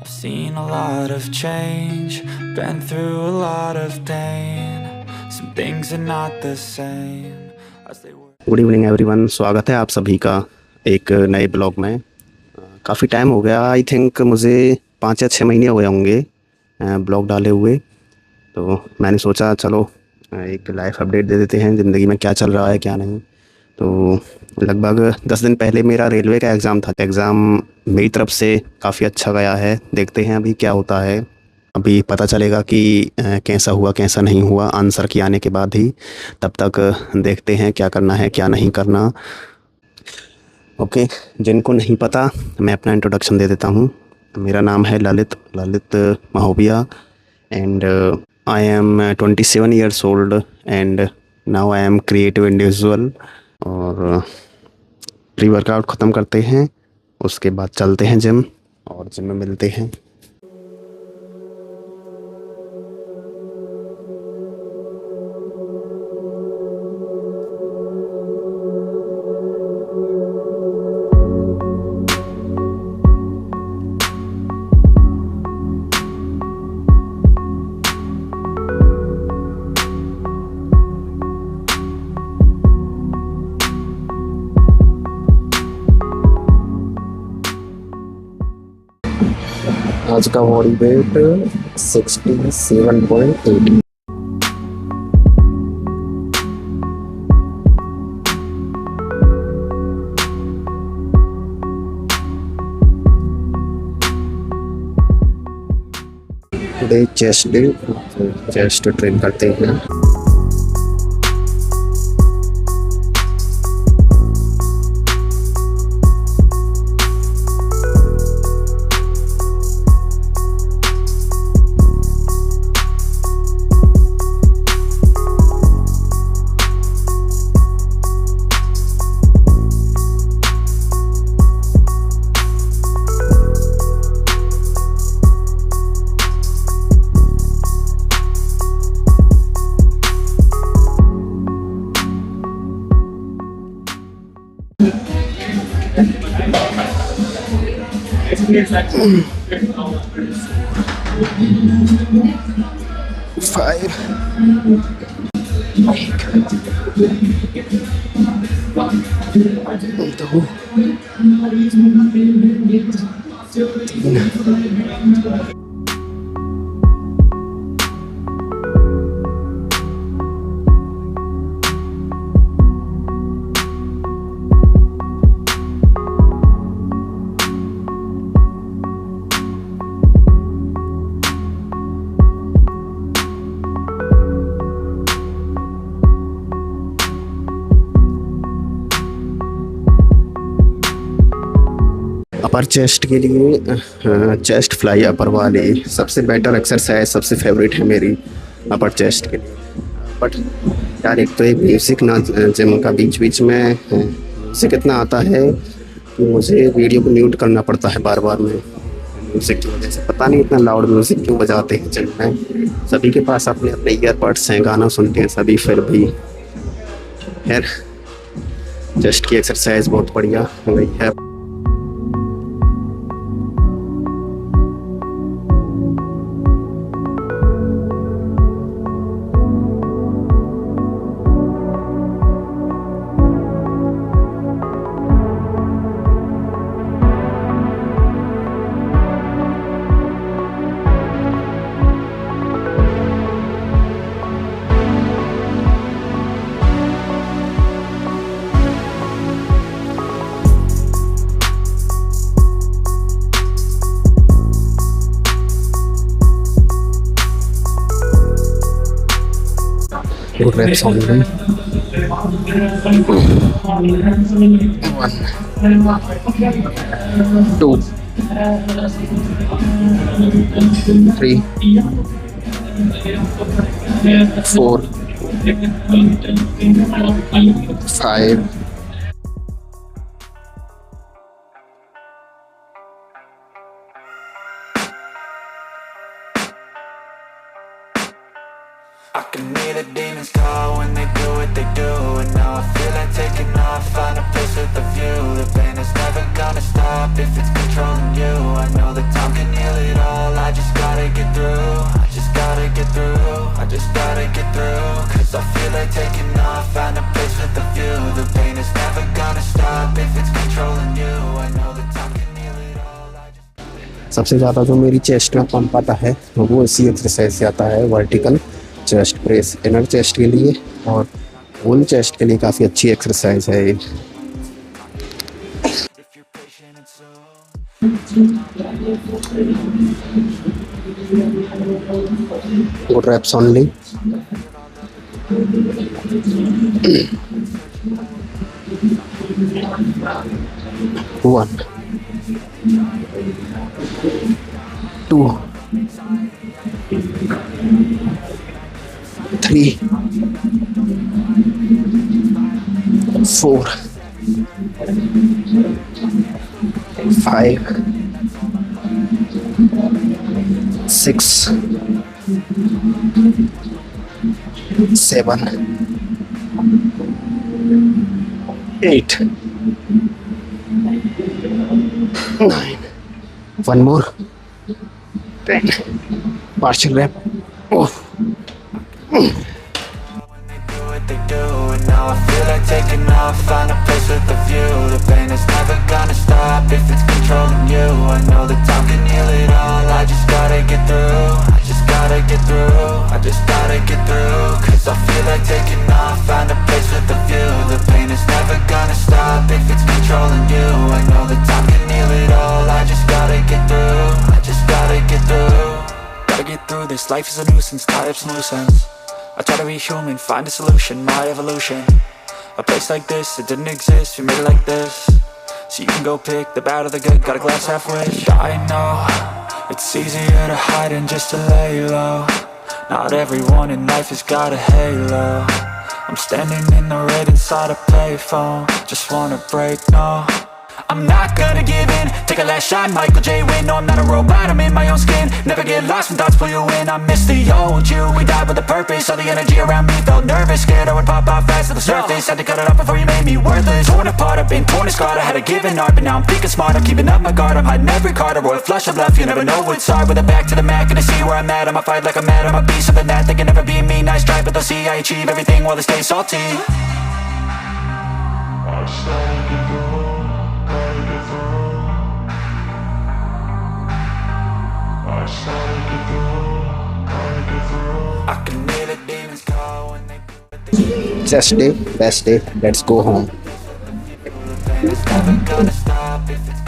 I've seen a lot of change, been through a lot of pain. Some things are not the same as they were. Good evening everyone, स्वागत है आप सभी का एक नए blog में। काफ़ी टाइम हो गया, आई थिंक मुझे 5 या 6 महीने हो गए होंगे ब्लॉग डाले हुए। तो मैंने सोचा चलो एक लाइफ अपडेट दे देते हैं, ज़िंदगी में क्या चल रहा है क्या नहीं। तो लगभग 10 दिन पहले मेरा रेलवे का एग्ज़ाम था। एग्ज़ाम मेरी तरफ से काफ़ी अच्छा गया है, देखते हैं अभी क्या होता है। अभी पता चलेगा कि कैसा हुआ कैसा नहीं हुआ आंसर के आने के बाद ही। तब तक देखते हैं क्या करना है क्या नहीं करना। ओके, जिनको नहीं पता मैं अपना इंट्रोडक्शन दे देता हूँ। मेरा नाम है Lalit Mahobia and I am 27 years old and now I am creative individual. और प्री वर्कआउट ख़त्म करते हैं, उसके बाद चलते हैं जिम और जिम में मिलते हैं। आज का body weight 67.8। Today chest day, chest train करते हैं। Five, दो, तीन। अपर चेस्ट के लिए चेस्ट फ्लाई अपर वाली सबसे बेटर एक्सरसाइज, सबसे फेवरेट है मेरी अपर चेस्ट के लिए। बट यार एक तो एक म्यूज़िक ना जिम का बीच बीच में म्यूज़िक इतना आता है कि मुझे वीडियो को म्यूट करना पड़ता है बार बार में म्यूज़िक की वजह से। पता नहीं इतना लाउड म्यूज़िक क्यों बजाते हैं जिम में। सभी के पास अपने अपने ईयरबड्स हैं, गाना सुनते हैं सभी, फिर भी खैर चेस्ट की एक्सरसाइज बहुत बढ़िया हो गई है। Good reps only. 1, 2, 3, 4, 5. I can hear the demons call when they do what they do. And now I feel like taking off, find a place with a view. The pain is never gonna stop if it's controlling you. I know that time can heal it all. Cause I feel like taking off, find a place with a view. The pain is never gonna stop if it's controlling you. I know that time can heal it all. सबसे ज़्यादा जो मेरी chest में pump आता है वो इसी exercise से आता है, vertical chest press, inner chest के लिए और फुल चेस्ट के लिए काफ़ी अच्छी एक्सरसाइज है ये। If you're patient and so 4 reps only. 1 2 3 4 5 6 7 8 9 one more 10 partial rep. Oh. they do, and now I feel like taking off, find a place with a view. The pain is never gonna stop if it's controlling you. I know that time can heal it all. I just gotta get through. I just gotta get through. I just gotta get through. Cause I feel like taking off, find a place with a view. The pain is never gonna stop if it's controlling you. I know that time can heal it all. I just gotta get through. I just gotta get through. Gotta get through this, life is a nuisance, tie up some loose ends. I try to be human, find a solution, my evolution. A place like this, it didn't exist, we made it like this. So you can go pick the bad or the good, got a glass halfway. I know, it's easier to hide than just to lay low. Not everyone in life has got a halo. I'm standing in the red inside a payphone. Just wanna break, no, I'm not gonna give in. Take a last shot, Michael J. Win. No, I'm not a robot, I'm in my own skin. Never get lost when thoughts pull you in. I miss the old you, we died with a purpose. All the energy around me felt nervous. Scared I would pop off fast to the surface. Had to cut it off before you made me worthless. Torn apart, I've been torn and scarred. I had a given art, but now I'm thinking smart. I'm keeping up my guard, I'm hiding every card. A royal flush of left, you never know what's hard. With a back to the mat, gonna see where I'm at. I'ma fight like I'm mad, I'ma be something that they can never be me. Nice try, but they'll see I achieve everything while they stay salty. I can hear the demons call when they Just day, best day, let's go home. never gonna stop if it's